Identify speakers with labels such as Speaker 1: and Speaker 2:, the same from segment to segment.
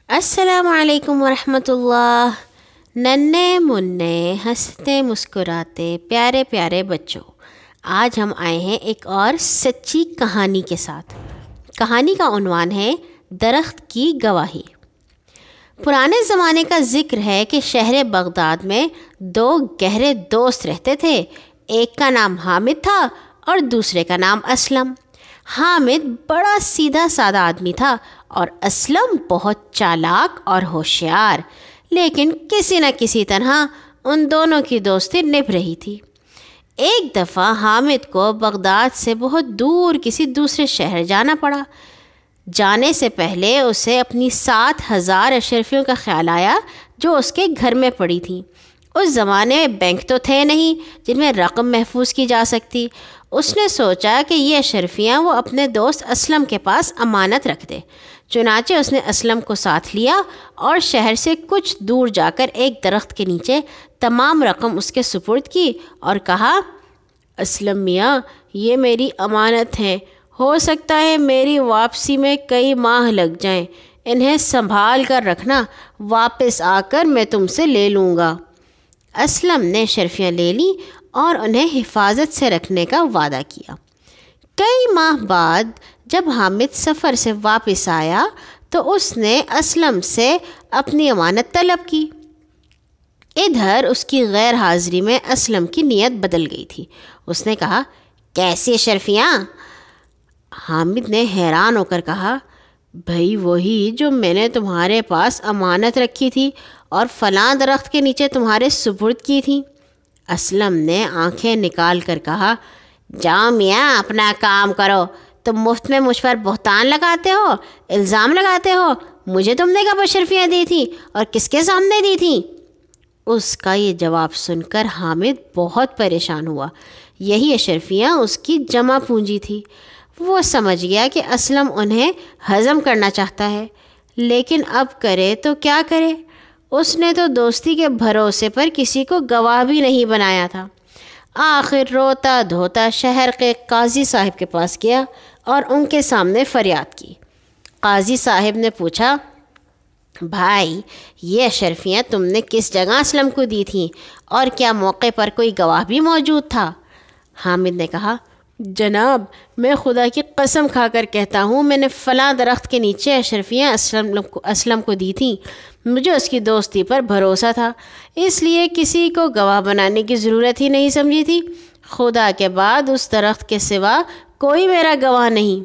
Speaker 1: السلام علیکم ورحمۃ اللہ۔ ننھے منھے ہنستے مسکراتے پیارے پیارے بچوں، آج ہم آئے ہیں ایک اور سچی کہانی کے ساتھ۔ کہانی کا عنوان ہے درخت کی گواہی۔ پرانے زمانے کا ذکر ہے کہ شہر بغداد میں دو گہرے دوست رہتے تھے۔ ایک کا نام حامد تھا اور دوسرے کا نام اسلم۔ حامد بڑا سیدھا سادہ آدمی تھا اور اسلم بہت چالاک اور ہوشیار، لیکن کسی نہ کسی طرح ان دونوں کی دوستی نبھ رہی تھی۔ ایک دفعہ حامد کو بغداد سے بہت دور کسی دوسرے شہر جانا پڑا۔ جانے سے پہلے اسے اپنی 7,000 اشرفیوں کا خیال آیا جو اس کے گھر میں پڑی تھیں۔ اس زمانے میں بینک تو تھے نہیں جن میں رقم محفوظ کی جا سکتی۔ اس نے سوچا کہ یہ اشرفیاں وہ اپنے دوست اسلم کے پاس امانت رکھ دے۔ چنانچہ اس نے اسلم کو ساتھ لیا اور شہر سے کچھ دور جا کر ایک درخت کے نیچے تمام رقم اس کے سپرد کی اور کہا، اسلم میاں، یہ میری امانت ہیں، ہو سکتا ہے میری واپسی میں کئی ماہ لگ جائیں، انہیں سنبھال کر رکھنا، واپس آ کر میں تم سے لے لوں گا۔ اسلم نے اشرفیاں لے لیں اور انہیں حفاظت سے رکھنے کا وعدہ کیا۔ کئی ماہ بعد جب حامد سفر سے واپس آیا تو اس نے اسلم سے اپنی امانت طلب کی۔ ادھر اس کی غیر حاضری میں اسلم کی نیت بدل گئی تھی۔ اس نے کہا، کیسی اشرفیاں؟ حامد نے حیران ہو کر کہا، بھائی وہی جو میں نے تمہارے پاس امانت رکھی تھی اور فلاں درخت کے نیچے تمہارے سپرد کی تھی۔ اسلم نے آنکھیں نکال کر کہا، جاؤ میاں اپنا کام کرو، تم مفت میں مجھ پر بہتان لگاتے ہو، الزام لگاتے ہو۔ مجھے تم نے کب اشرفیاں دی تھی اور کس کے سامنے دی تھی؟ اس کا یہ جواب سن کر حامد بہت پریشان ہوا۔ یہی اشرفیاں اس کی جمع پونجی تھی۔ وہ سمجھ گیا کہ اسلم انہیں ہضم کرنا چاہتا ہے، لیکن اب کرے تو کیا کرے؟ اس نے تو دوستی کے بھروسے پر کسی کو گواہ بھی نہیں بنایا تھا۔ آخر روتا دھوتا شہر کے قاضی صاحب کے پاس گیا اور ان کے سامنے فریاد کی۔ قاضی صاحب نے پوچھا، بھائی یہ اشرفیاں تم نے کس جگہ اسلم کو دی تھیں اور کیا موقع پر کوئی گواہ بھی موجود تھا؟ حامد نے کہا، جناب میں خدا کی قسم کھا کر کہتا ہوں میں نے فلاں درخت کے نیچے اشرفیاں اسلم کو دی تھیں۔ مجھے اس کی دوستی پر بھروسہ تھا، اس لیے کسی کو گواہ بنانے کی ضرورت ہی نہیں سمجھی تھی۔ خدا کے بعد اس درخت کے سوا کوئی میرا گواہ نہیں۔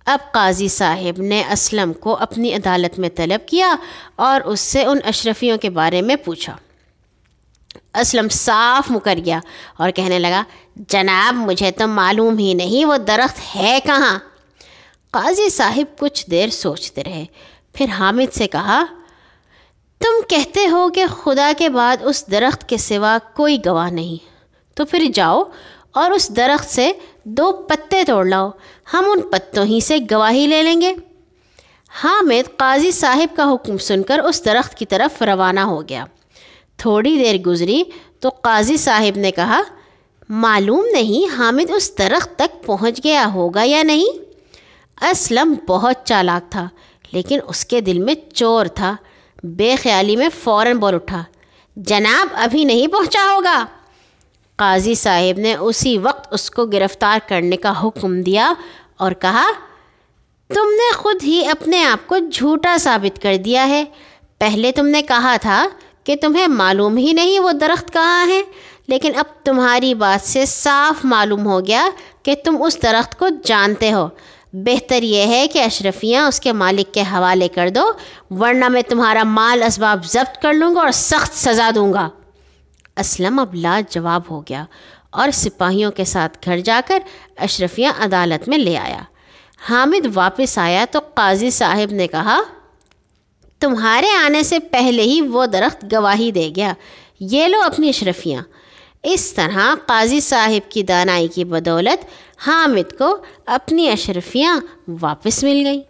Speaker 1: اب قاضی صاحب نے اسلم کو اپنی عدالت میں طلب کیا اور اس سے ان اشرفیوں کے بارے میں پوچھا۔ اسلم صاف مکر گیا اور کہنے لگا، جناب مجھے تو معلوم ہی نہیں وہ درخت ہے کہاں۔ قاضی صاحب کچھ دیر سوچتے رہے، پھر حامد سے کہا، تم کہتے ہو کہ خدا کے بعد اس درخت کے سوا کوئی گواہ نہیں، تو پھر جاؤ اور اس درخت سے 2 پتے توڑ لاؤ، ہم ان پتوں ہی سے گواہی لے لیں گے۔ حامد قاضی صاحب کا حکم سن کر اس درخت کی طرف روانہ ہو گیا۔ تھوڑی دیر گزری تو قاضی صاحب نے کہا، معلوم نہیں حامد اس درخت تک پہنچ گیا ہوگا یا نہیں۔ اسلم بہت چالاک تھا، لیکن اس کے دل میں چور تھا۔ بے خیالی میں فوراً بول اٹھا، جناب ابھی نہیں پہنچا ہوگا۔ قاضی صاحب نے اسی وقت اس کو گرفتار کرنے کا حکم دیا اور کہا، تم نے خود ہی اپنے آپ کو جھوٹا ثابت کر دیا ہے۔ پہلے تم نے کہا تھا کہ تمہیں معلوم ہی نہیں وہ درخت کہاں ہے، لیکن اب تمہاری بات سے صاف معلوم ہو گیا کہ تم اس درخت کو جانتے ہو۔ بہتر یہ ہے کہ اشرفیاں اس کے مالک کے حوالے کر دو، ورنہ میں تمہارا مال اسباب ضبط کر لوں گا اور سخت سزا دوں گا۔ اسلم اب لاجواب ہو گیا اور سپاہیوں کے ساتھ گھر جا کر اشرفیاں عدالت میں لے آیا۔ حامد واپس آیا تو قاضی صاحب نے کہا، تمہارے آنے سے پہلے ہی وہ درخت گواہی دے گیا، یہ لو اپنی اشرفیاں۔ اس طرح قاضی صاحب کی دانائی کی بدولت حامد کو اپنی اشرفیاں واپس مل گئیں۔